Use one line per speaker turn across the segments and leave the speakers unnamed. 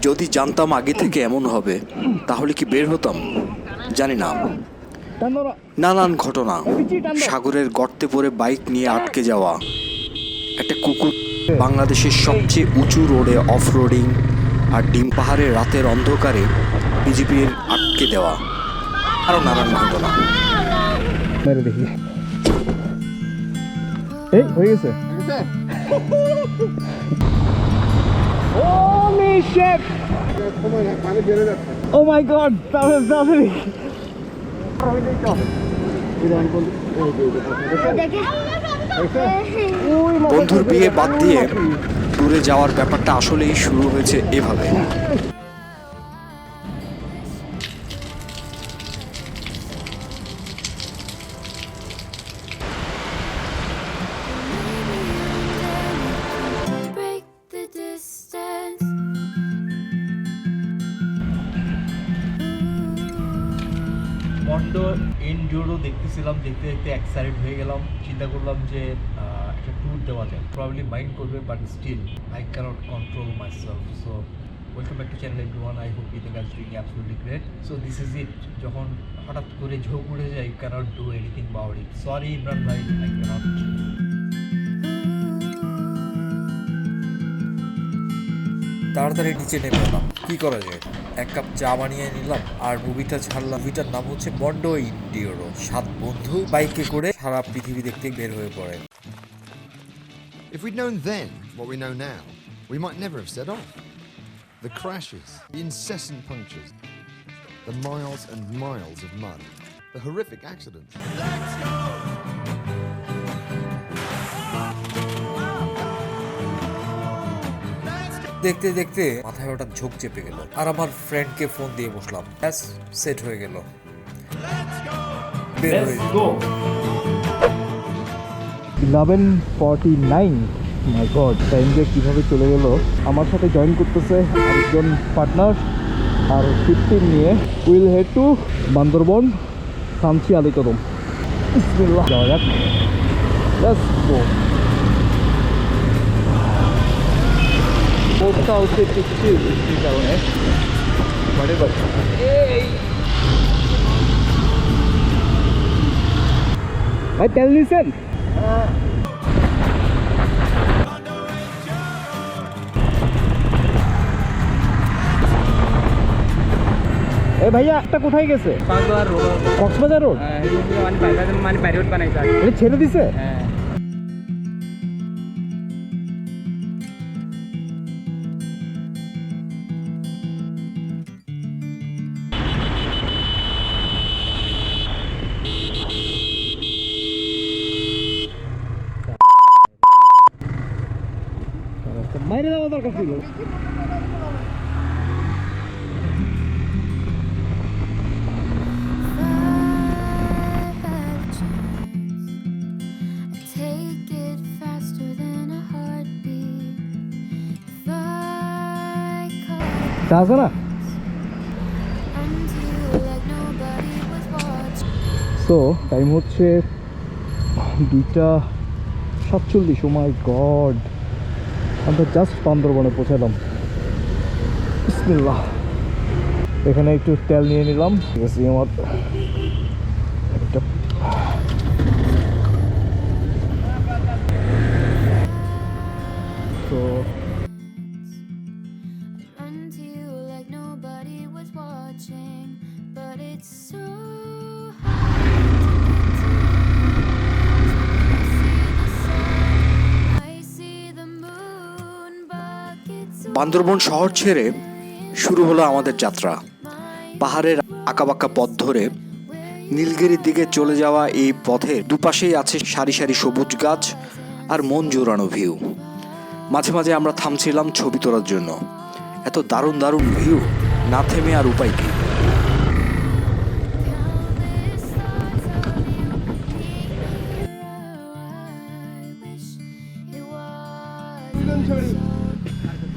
যদি জানতাম আগে থেকে এমন হবে তাহলে কি বের হতাম জানি না। নানান ঘটনা, সাগরের গর্তে পড়ে বাইক নিয়ে আটকে যাওয়া, একটা কুকুর, বাংলাদেশের সবচেয়ে উঁচু রোডে অফ রোডিং, আর ডিম পাহাড়ের রাতের অন্ধকারে বিজেপির আটকে দেওয়া, আরো নানান ঘটনা।
দেখি এই হয়ে গেছে। Holy shit! Oh my god!
বন্ধুর বিয়ে বাদ দিয়ে দূরে যাওয়ার ব্যাপারটা আসলেই শুরু হয়েছে এভাবে।
মন্ডো এন্ডিউরো দেখতেছিলাম, দেখতে দেখতে এক্সাইটেড হয়ে গেলাম। চিন্তা করলাম যে একটা ট্যুর দেওয়া যায়। প্রবাবলি মাইন্ড করবে, but still I can't control my self. So welcome back to channel everyone. I hope you guys doing absolutely great. So this is it. যখন হঠাৎ করে ঝোঁক উঠে যায়, you can't do anything about it. Sorry Imran ভাই, I cannot.
তাড়াতাড়ি নিচে নেমে এলাম, কি করা যায়, এক কাপ চা বানিয়ে নিলাম আর মুভিটা ছাড়লাম। মুভিটার নাম হচ্ছে মন্ডো ইন্ডিওরো। 7 বন্ধু বাইকে করে সারা পৃথিবী দেখতে বের হয়ে পড়ে।
If we'd known then what we know now, we might never have set off. The crashes, the incessant punctures, the miles and miles of mud, the horrific accidents. Let's go!
দেখতে দেখতে মাথায় হঠাৎ ঝোঁক চেপে গেল আর আমার ফ্রেন্ডকে ফোন দিয়ে বসলাম। ব্যাস, সেট হয়ে গেল। বের হয়ে গেল।
11:49 মাই গড, টাইম যে কীভাবে চলে গেল। আমার সাথে জয়েন করতেছে আরেকজন পার্টনার আর 15 নিয়ে উইল হেড টু বান্দরবন সামচি আলিকদম। বিসমিল্লাহ, যাওয়া যাক। Let's go. পোস্টটা হচ্ছে কিছু বৃষ্টির কারণে ভাই তেল নিছেন? এ ভাইয়া, একটা কোথায় গেছে? কক্সবাজার রোড। এটা ছেড়ে দিছে? বাইরে যাওয়া দরকার ছিল। আছে না? তো টাইম হচ্ছে 2:47। ও মাই গড, আমরা জাস্ট বান্দরবনে পৌঁছালাম। বিসমিল্লাহ। এখানে একটু তেল নিয়ে নিলাম। ঠিক আছে, আমার তো
বান্দরবন শহর ছেড়ে শুরু হলো আমাদের যাত্রা। পাহাড়ের আঁকাবাঁকা পথ ধরে নীলগিরির দিকে চলে যাওয়া এই পথের দুপাশেই আছে সারি সারি সবুজ গাছ আর মন জোড়ানো ভিউ। মাঝে মাঝে আমরা থামছিলাম ছবি তোলার জন্য। এত দারুণ দারুণ ভিউ, না থেমে আর উপায় কি।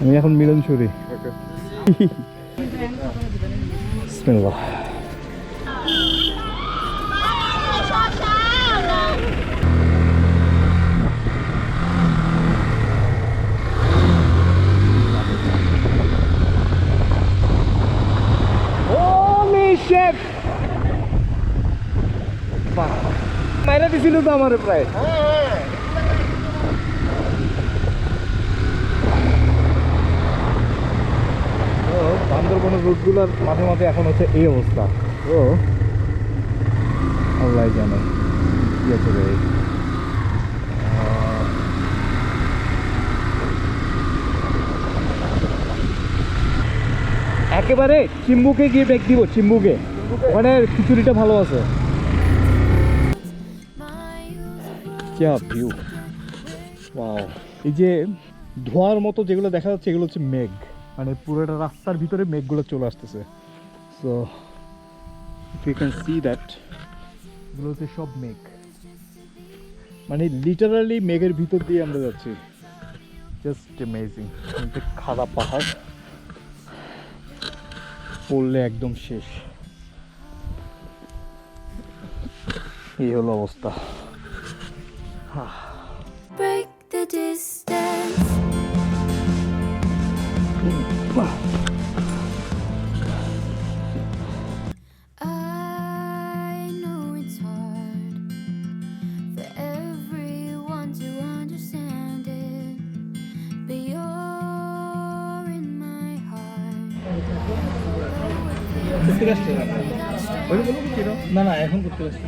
আমি এখন মিলনছড়ি। বিসমিল্লাহ। শিট মাইরা দিছিল তো আমার প্রায়। বান্দরবনের রুটগুলোর মাঝে মাঝে এখন হচ্ছে এই অবস্থা। ও আল্লাহ জানে কি আছে রে। একেবারে চিম্বুকে গিয়ে ব্রেক দিব, চিম্বুকে ওখানে খিচুড়িটা ভালো আছে। কি ভিউ, ওয়াও। এই যে ধোঁয়ার মতো যেগুলো দেখা যাচ্ছে এগুলো হচ্ছে মেঘ, মানে পুরোটা রাস্তার ভিতরে মেঘগুলো চলে আসতেছে। So you can see that এগুলো হচ্ছে সব মেঘ, মানে লিটারালি মেঘের ভিতর দিয়ে আমরা যাচ্ছি। Just amazing. খাড়া পাহাড়, পড়লে একদম শেষ। এই হলো অবস্থা।
Break the distance. I know it's hard for everyone to understand it, but you're in my heart.
না না এখন করতে পারছি।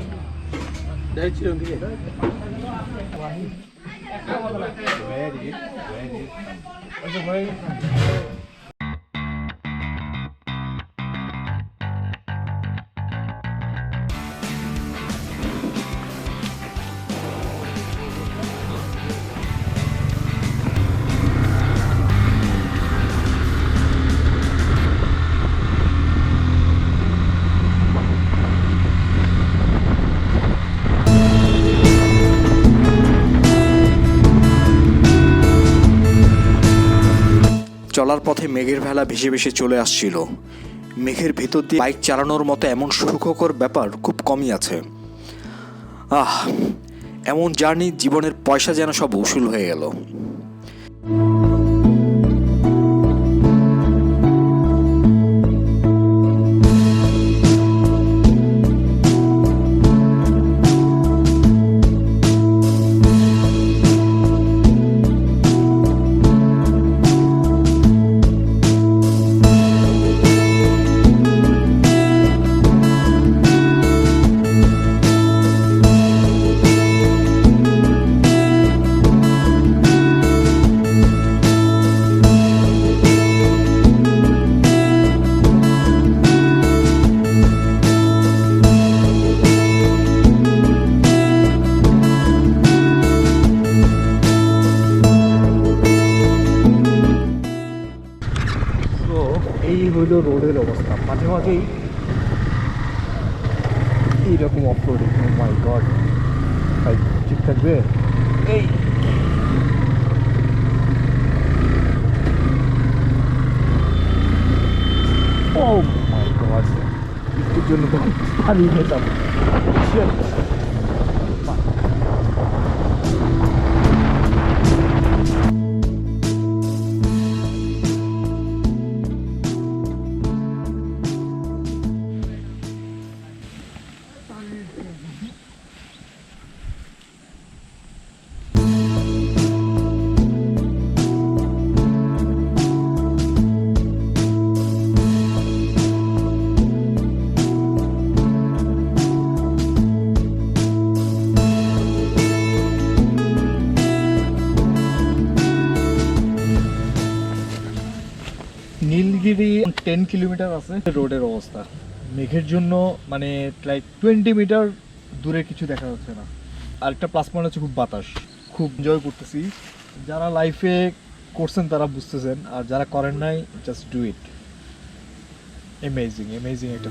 চলার পথে মেঘের ভেলা ভেসে ভেসে চলে আসছিল। মেঘের ভেতর দিয়ে বাইক চালানোর মতো এমন সুখকর ব্যাপার খুব কমই আছে। এমন জার্নি, জীবনের পয়সা যেন সব উসুল হয়ে গেল।
এই হইল রোডের অবস্থা। মাঝে মাঝেই এইরকম অফরোডিং। মাই গড, ভাই ঠিক থাকবে? এই ও মাই গড, এর জন্য তো হারিয়ে যেতাম। নীলগিরি 10 কিলোমিটার আছে। রোডের অবস্থা মেঘের জন্য মানে লাইক 20 মিটার দূরে কিছু দেখা যাচ্ছে না। আর একটা প্লাস পয়েন্ট হচ্ছে খুব বাতাস, খুব এনজয় করতেছি। যারা লাইফে করছেন তারা বুঝতেছেন, আর যারা করেন নাই just do it. Amazing amazing একটা